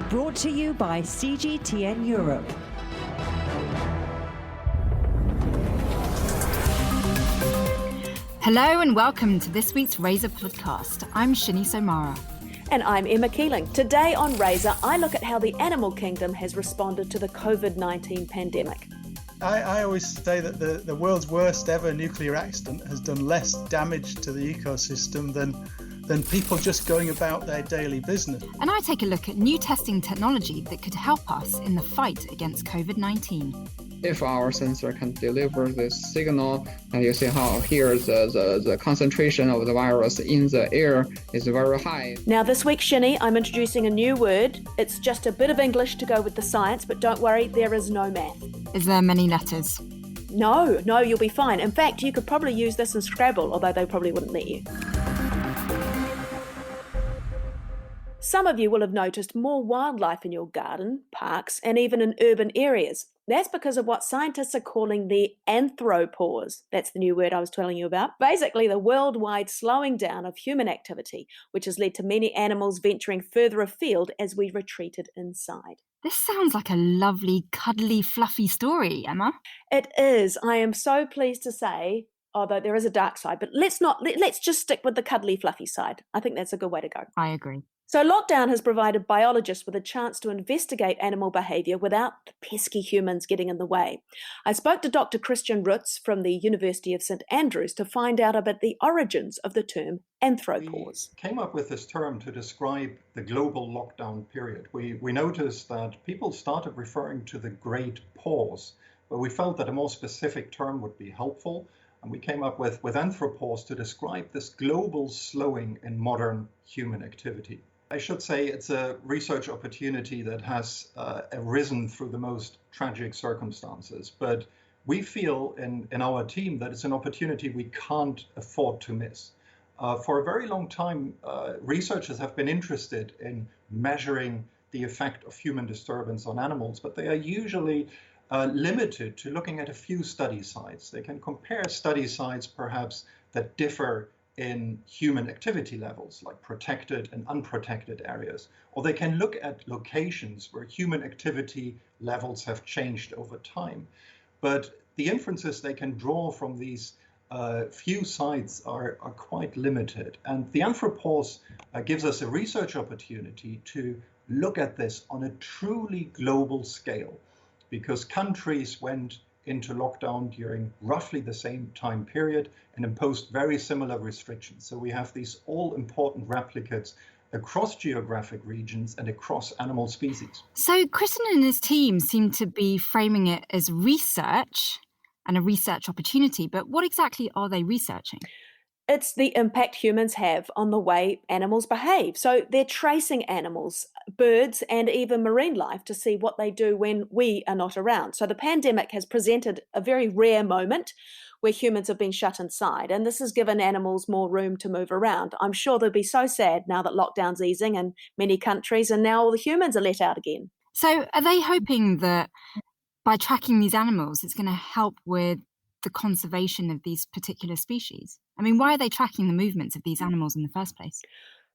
Brought to you by CGTN Europe. Hello and welcome to this week's Razor podcast. I'm Shini Somara. And I'm Emma Keeling. Today on Razor, I look at how the animal kingdom has responded to the Covid-19 pandemic. I always say that the world's worst ever nuclear accident has done less damage to the ecosystem than people just going about their daily business. And I take a look at new testing technology that could help us in the fight against COVID-19. If our sensor can deliver this signal, and you see how here the concentration of the virus in the air is very high. Now this week, Shini, I'm introducing a new word. It's just a bit of English to go with the science, but don't worry, there is no math. Is there many letters? No, you'll be fine. In fact, you could probably use this in Scrabble, although they probably wouldn't let you. Some of you will have noticed more wildlife in your garden, parks, and even in urban areas. That's because of what scientists are calling the Anthropause. That's the new word I was telling you about. Basically, the worldwide slowing down of human activity, which has led to many animals venturing further afield as we retreated inside. This sounds like a lovely, cuddly, fluffy story, Emma. It is. I am so pleased to say, although there is a dark side, but let's just stick with the cuddly, fluffy side. I think that's a good way to go. I agree. So lockdown has provided biologists with a chance to investigate animal behaviour without the pesky humans getting in the way. I spoke to Dr. Chrstian Rutz from the University of St Andrews to find out about the origins of the term Anthropause. We came up with this term to describe the global lockdown period. We noticed that people started referring to the Great Pause, but we felt that a more specific term would be helpful. And we came up with Anthropause to describe this global slowing in modern human activity. I should say it's a research opportunity that has arisen through the most tragic circumstances. But we feel in our team that it's an opportunity we can't afford to miss. For a very long time, researchers have been interested in measuring the effect of human disturbance on animals, but they are usually limited to looking at a few study sites. They can compare study sites perhaps that differ in human activity levels, like protected and unprotected areas, or they can look at locations where human activity levels have changed over time. But the inferences they can draw from these few sites are quite limited. And the Anthropause gives us a research opportunity to look at this on a truly global scale, because countries went into lockdown during roughly the same time period and imposed very similar restrictions. So we have these all-important replicates across geographic regions and across animal species. So Chrstian and his team seem to be framing it as research and a research opportunity, but what exactly are they researching? It's the impact humans have on the way animals behave. So they're tracing animals, birds, and even marine life to see what they do when we are not around. So the pandemic has presented a very rare moment where humans have been shut inside, and this has given animals more room to move around. I'm sure they'll be so sad now that lockdown's easing in many countries and now all the humans are let out again. So are they hoping that by tracking these animals, it's going to help with the conservation of these particular species? I mean, why are they tracking the movements of these animals in the first place?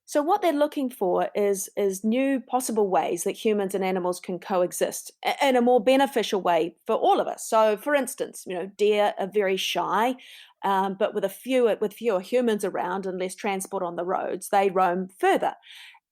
So what they're looking for is new possible ways that humans and animals can coexist in a more beneficial way for all of us. So, for instance, deer are very shy, but with fewer humans around and less transport on the roads, they roam further.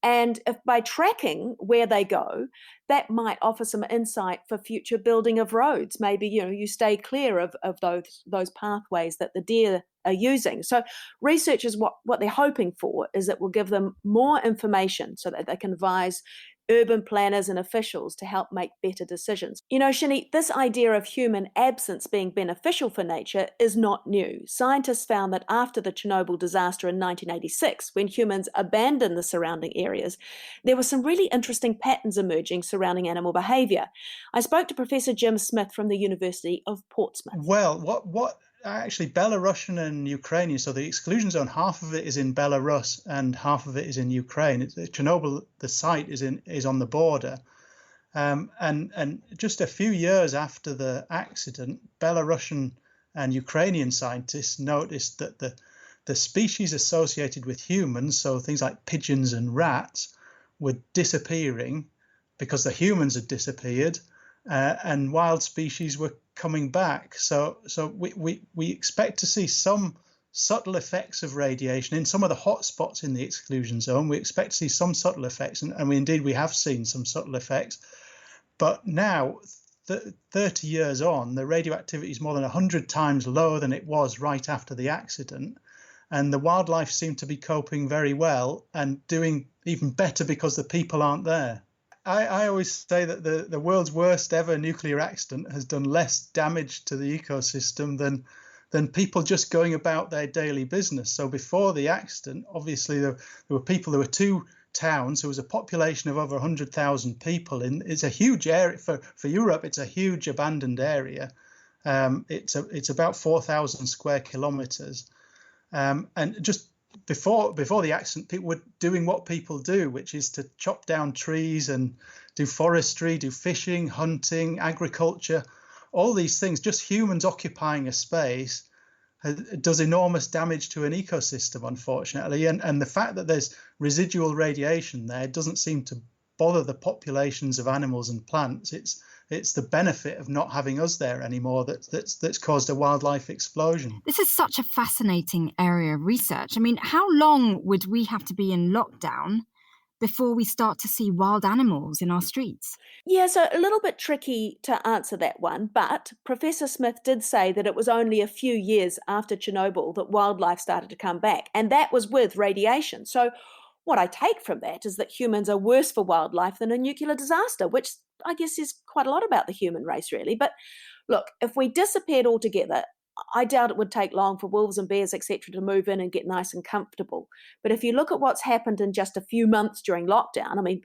And if by tracking where they go, that might offer some insight for future building of roads. Maybe, you stay clear of those pathways that the deer are using. So researchers, what they're hoping for is it will give them more information so that they can advise urban planners and officials to help make better decisions. Shini, this idea of human absence being beneficial for nature is not new. Scientists found that after the Chernobyl disaster in 1986, when humans abandoned the surrounding areas, there were some really interesting patterns emerging surrounding animal behaviour. I spoke to Professor Jim Smith from the University of Portsmouth. Well, what actually Belarusian and Ukrainian, so the exclusion zone, half of it is in Belarus and half of it is in Ukraine. Chernobyl, the site is on the border, and just a few years after the accident, Belarusian and Ukrainian scientists noticed that the species associated with humans, so things like pigeons and rats, were disappearing, because the humans had disappeared, and wild species were coming back. So we expect to see some subtle effects of radiation in some of the hot spots in the exclusion zone. We expect to see some subtle effects, and we have seen some subtle effects. But now, 30 years on, the radioactivity is more than 100 times lower than it was right after the accident. And the wildlife seem to be coping very well and doing even better because the people aren't there. I always say that the world's worst ever nuclear accident has done less damage to the ecosystem than people just going about their daily business. So before the accident, obviously there were people, there were two towns, there was a population of over 100,000 people. It's a huge area for Europe. It's a huge abandoned area. It's about 4,000 square kilometers. And just before the accident, people were doing what people do, which is to chop down trees and do forestry, do fishing, hunting, agriculture, all these things. Just humans occupying a space does enormous damage to an ecosystem, unfortunately. And the fact that there's residual radiation there doesn't seem to bother the populations of animals and plants. It's the benefit of not having us there anymore that's caused a wildlife explosion. This is such a fascinating area of research. I mean, how long would we have to be in lockdown before we start to see wild animals in our streets? Yeah, so a little bit tricky to answer that one, but Professor Smith did say that it was only a few years after Chernobyl that wildlife started to come back, and that was with radiation. So what I take from that is that humans are worse for wildlife than a nuclear disaster, which I guess is quite a lot about the human race, really. But look, if we disappeared altogether, I doubt it would take long for wolves and bears, etc., to move in and get nice and comfortable. But if you look at what's happened in just a few months during lockdown, I mean,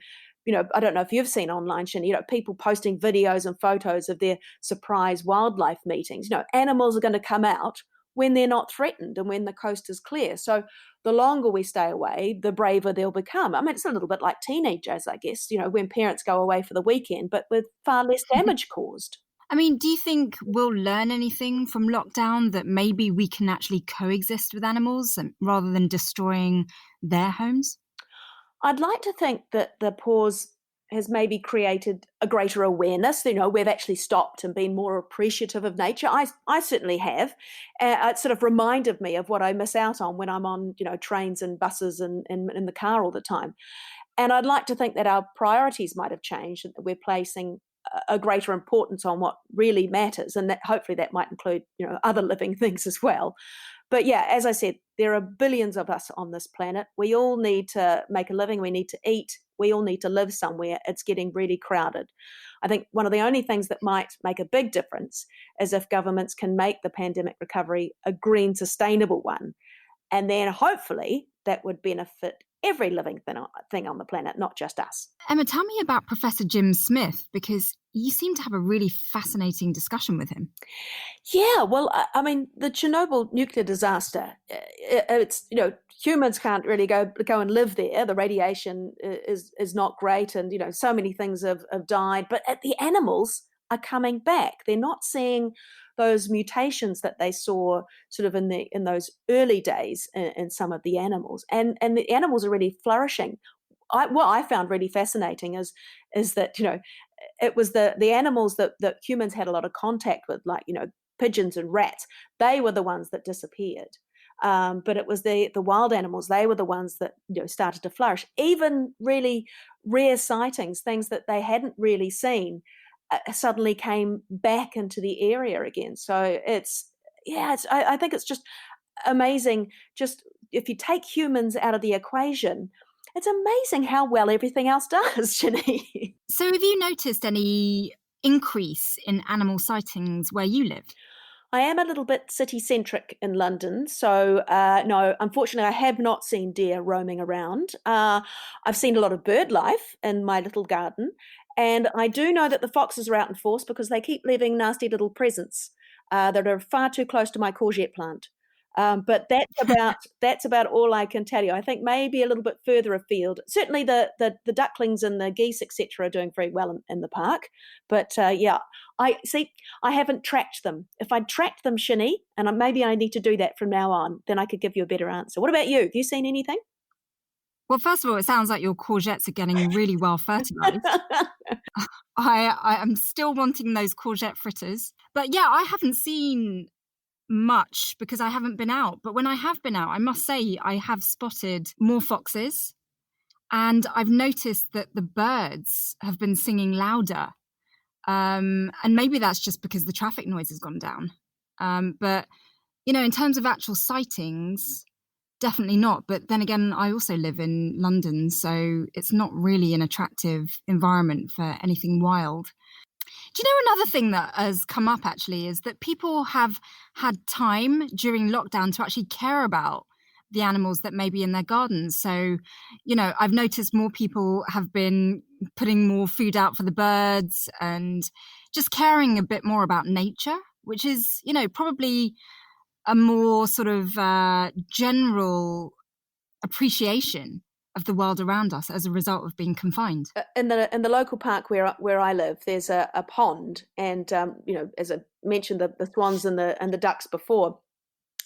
I don't know if you've seen online, Shini, people posting videos and photos of their surprise wildlife meetings. Animals are going to come out when they're not threatened and when the coast is clear. So the longer we stay away, the braver they'll become. I mean, it's a little bit like teenagers, I guess, when parents go away for the weekend, but with far less damage caused. I mean, do you think we'll learn anything from lockdown that maybe we can actually coexist with animals rather than destroying their homes? I'd like to think that the pause has maybe created a greater awareness. We've actually stopped and been more appreciative of nature. I certainly have. It sort of reminded me of what I miss out on when I'm on, trains and buses and in the car all the time. And I'd like to think that our priorities might have changed and that we're placing a greater importance on what really matters. And that hopefully that might include, other living things as well. But yeah, as I said, there are billions of us on this planet. We all need to make a living. We need to eat. We all need to live somewhere. It's getting really crowded. I think one of the only things that might make a big difference is if governments can make the pandemic recovery a green, sustainable one. And then hopefully that would benefit every living thing on the planet, not just us. Emma, tell me about Professor Jim Smith, because you seem to have a really fascinating discussion with him. Yeah, well, I mean, the Chernobyl nuclear disaster, it's, humans can't really go and live there. The radiation is not great, and, so many things have died, but the animals are coming back. They're not seeing those mutations that they saw sort of in those early days in some of the animals, and the animals are really flourishing. What I found really fascinating is that it was the animals that humans had a lot of contact with, like pigeons and rats. They were the ones that disappeared, but it was the wild animals. They were the ones that started to flourish. Even really rare sightings, things that they hadn't really seen, suddenly came back into the area again. So I think it's just amazing. Just if you take humans out of the equation, it's amazing how well everything else does, Shini. So have you noticed any increase in animal sightings where you live? I am a little bit city-centric in London, so no, unfortunately I have not seen deer roaming around. I've seen a lot of bird life in my little garden, and I do know that the foxes are out in force because they keep leaving nasty little presents that are far too close to my courgette plant. But that's about all I can tell you. I think maybe a little bit further afield. Certainly the ducklings and the geese, etc., are doing very well in the park. But I haven't tracked them. If I'd tracked them, Shini, and maybe I need to do that from now on, then I could give you a better answer. What about you? Have you seen anything? Well, first of all, it sounds like your courgettes are getting really well fertilized. I'm still wanting those courgette fritters. But yeah, I haven't seen much because I haven't been out. But when I have been out, I must say I have spotted more foxes. And I've noticed that the birds have been singing louder. And maybe that's just because the traffic noise has gone down. But, in terms of actual sightings, definitely not. But then again, I also live in London, so it's not really an attractive environment for anything wild. Do you know another thing that has come up actually is that people have had time during lockdown to actually care about the animals that may be in their gardens. So, I've noticed more people have been putting more food out for the birds and just caring a bit more about nature, which is, probably a more sort of general appreciation of the world around us as a result of being confined. In the local park where I live, there's a pond, and as I mentioned, the swans and the ducks before.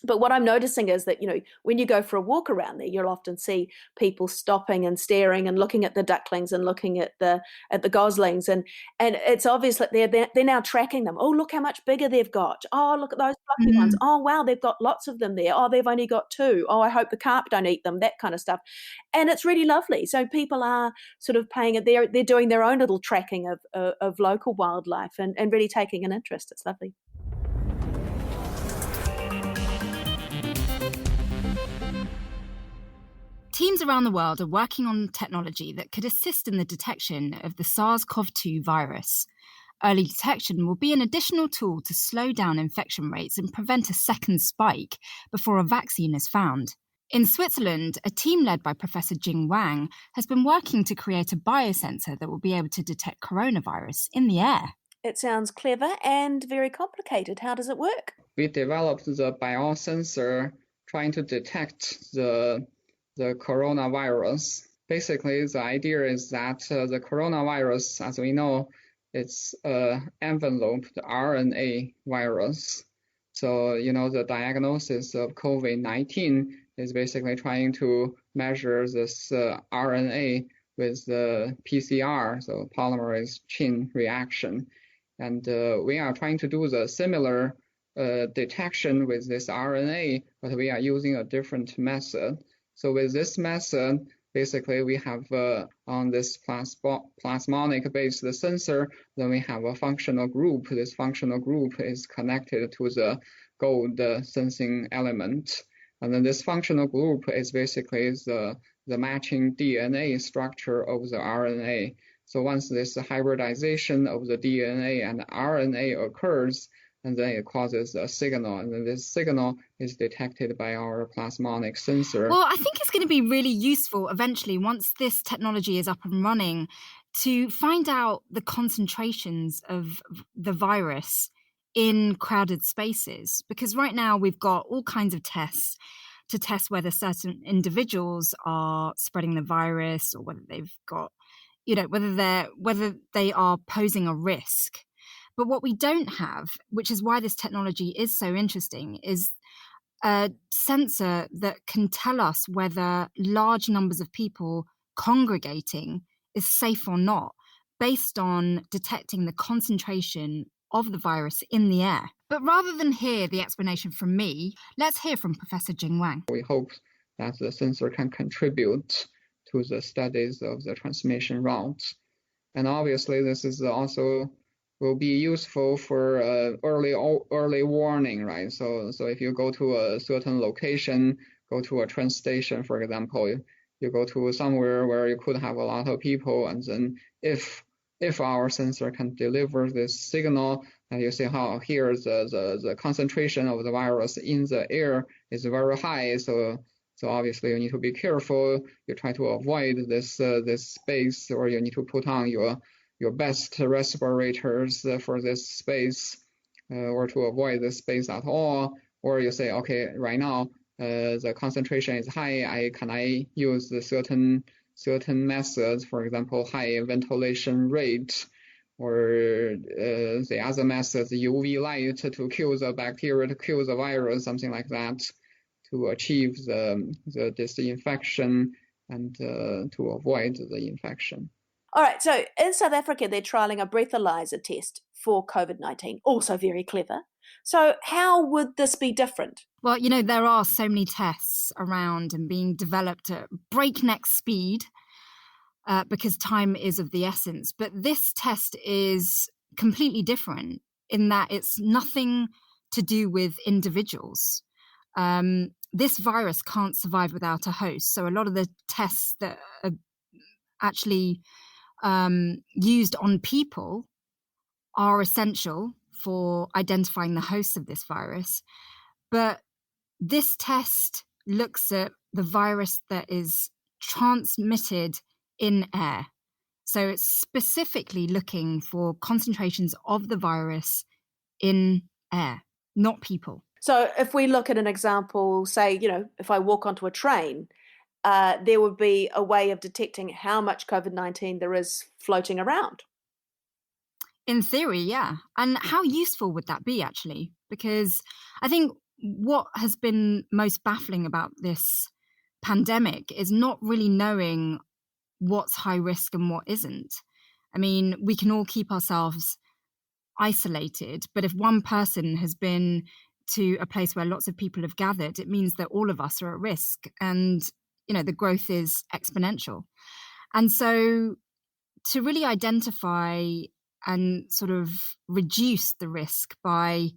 But what I'm noticing is that, when you go for a walk around there, you'll often see people stopping and staring and looking at the ducklings and looking at the goslings. And it's obvious that they're now tracking them. Oh, look how much bigger they've got. Oh, look at those fluffy ones. Oh, wow, they've got lots of them there. Oh, they've only got 2. Oh, I hope the carp don't eat them, that kind of stuff. And it's really lovely. So people are sort of they're doing their own little tracking of local wildlife and really taking an interest. It's lovely. Teams around the world are working on technology that could assist in the detection of the SARS-CoV-2 virus. Early detection will be an additional tool to slow down infection rates and prevent a second spike before a vaccine is found. In Switzerland, a team led by Professor Jing Wang has been working to create a biosensor that will be able to detect coronavirus in the air. It sounds clever and very complicated. How does it work? We developed the biosensor trying to detect the coronavirus. Basically, the idea is that the coronavirus, as we know, it's an enveloped RNA virus. So, the diagnosis of COVID-19 is basically trying to measure this RNA with the PCR, so polymerase chain reaction. And we are trying to do the similar detection with this RNA, but we are using a different method. So with this method, basically we have on this plasmonic-based sensor, then we have a functional group. This functional group is connected to the gold sensing element. And then this functional group is basically the matching DNA structure of the RNA. So once this hybridization of the DNA and RNA occurs, and then it causes a signal, and then this signal is detected by our plasmonic sensor. Well, I think it's going to be really useful eventually, once this technology is up and running, to find out the concentrations of the virus in crowded spaces. Because right now we've got all kinds of tests to test whether certain individuals are spreading the virus, or whether they've got, whether they are posing a risk. But what we don't have, which is why this technology is so interesting, is a sensor that can tell us whether large numbers of people congregating is safe or not, based on detecting the concentration of the virus in the air. But rather than hear the explanation from me, let's hear from Professor Jing Wang. We hope that the sensor can contribute to the studies of the transmission routes. And obviously, this is also will be useful for early warning, right? So if you go to a certain location, go to a train station, for example, you go to somewhere where you could have a lot of people, and then if our sensor can deliver this signal, and you see how here the concentration of the virus in the air is very high, so obviously you need to be careful. You try to avoid this space, or you need to put on your best respirators for this space, or to avoid this space at all. Or you say, okay, right now the concentration is high. Can I use the certain methods, for example, high ventilation rate, or the other methods, UV light to kill the bacteria, to kill the virus, something like that, to achieve the disinfection and to avoid the infection. All right, so in South Africa, they're trialling a breathalyzer test for COVID-19, also very clever. So how would this be different? Well, there are so many tests around and being developed at breakneck speed because time is of the essence. But this test is completely different in that it's nothing to do with individuals. This virus can't survive without a host. So a lot of the tests that are actually used on people are essential for identifying the host of this virus. But this test looks at the virus that is transmitted in air. So it's specifically looking for concentrations of the virus in air, not people. So if we look at an example, say, if I walk onto a train, there would be a way of detecting how much COVID-19 there is floating around. In theory, yeah. And how useful would that be, actually? Because I think what has been most baffling about this pandemic is not really knowing what's high risk and what isn't. I mean, we can all keep ourselves isolated, but if one person has been to a place where lots of people have gathered, it means that all of us are at risk, and the growth is exponential. And so to really identify and sort of reduce the risk by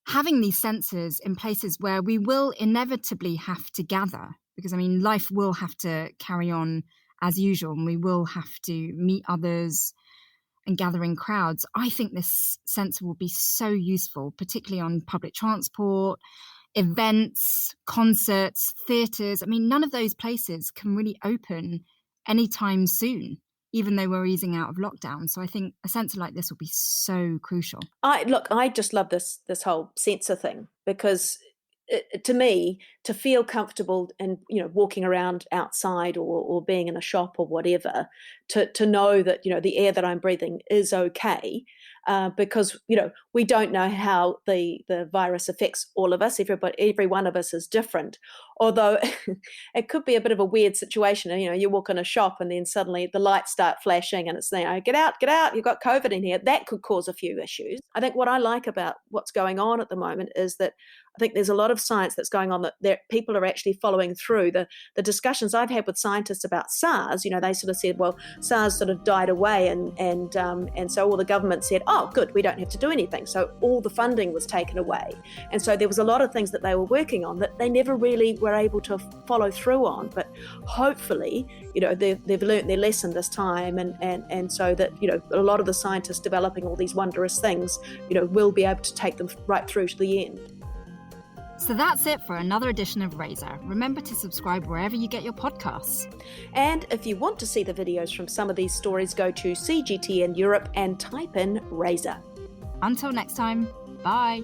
having these sensors in places where we will inevitably have to gather, because life will have to carry on as usual, and we will have to meet others and gather in crowds. I think this sensor will be so useful, particularly on public transport, events, concerts, theatres. None of those places can really open anytime soon, even though we're easing out of lockdown. So I think a sensor like this will be so crucial. I just love this whole sensor thing, because to me, to feel comfortable and walking around outside or being in a shop or whatever, to know that the air that I'm breathing is okay, because we don't know how the virus affects all of us. Every one of us is different. Although it could be a bit of a weird situation. You walk in a shop and then suddenly the lights start flashing and it's get out, you've got COVID in here. That could cause a few issues. I think what I like about what's going on at the moment is that I think there's a lot of science that's going on that people are actually following through. The discussions I've had with scientists about SARS, they sort of said, well, SARS sort of died away, and so all the government said, oh, good, we don't have to do anything. So all the funding was taken away, and so there was a lot of things that they were working on that they never really were able to follow through on. But hopefully, they've learned their lesson this time, and so that a lot of the scientists developing all these wondrous things, will be able to take them right through to the end. So that's it for another edition of Razor. Remember to subscribe wherever you get your podcasts. And if you want to see the videos from some of these stories, go to CGTN Europe and type in Razor. Until next time, bye.